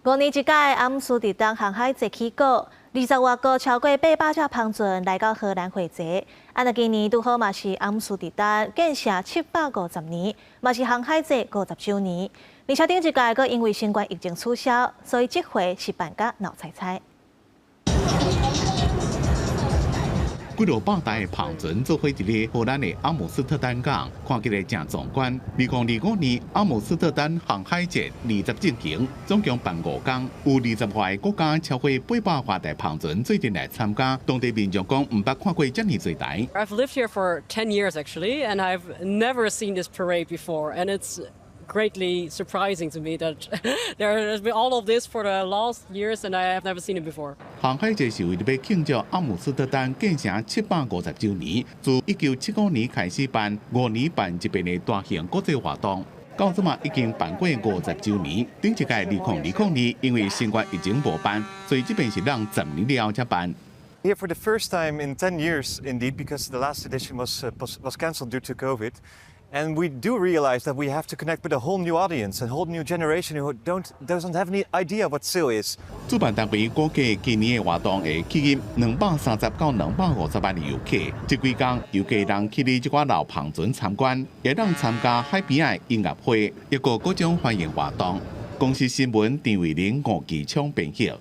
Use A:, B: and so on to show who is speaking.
A: 5年一届阿姆斯特丹航海节起稿，20外个超过800只航船来到荷兰会节。今年拄好嘛是阿姆斯特丹建成750年，嘛是航海节50周年。而且顶一届佫因为新冠疫情取消，所以这回是办甲闹彩彩。
B: 几落百台的航船做伙伫咧荷兰的阿姆斯特丹港，看起来真壮观。2025年阿姆斯特丹航海节20进行，总共办5天，有20外个国家超过800华台航船最近来参加。当地民众讲，唔捌看过遮尔侪台。
C: I've lived here for 10 years actually, and I've never seen this parade before, and it's greatly surprising to me that there has been all of this for the last years, and I have never seen it before.
B: 航海节是为了要庆祝阿姆斯特丹建成750周年，自1975年开始办，5年办一遍的大型国际活动。到即嘛已经办过50周年。顶一届2020年因为新冠疫情无办，所以这边是让10年了后才办。
D: Here for the first time in 10 years, indeed, because the last edition was cancelled due to COVID. And we do realize that we have to connect with a whole new audience, a whole new generation who doesn't have any idea what sail is.
B: 主办单位估计今年的活动会吸引230到250万的游客。这几天游客人去哩这寡老航船参观，也让参加海边的音乐会，一个各种欢迎活动。公司新闻陈伟玲、吴其昌编辑。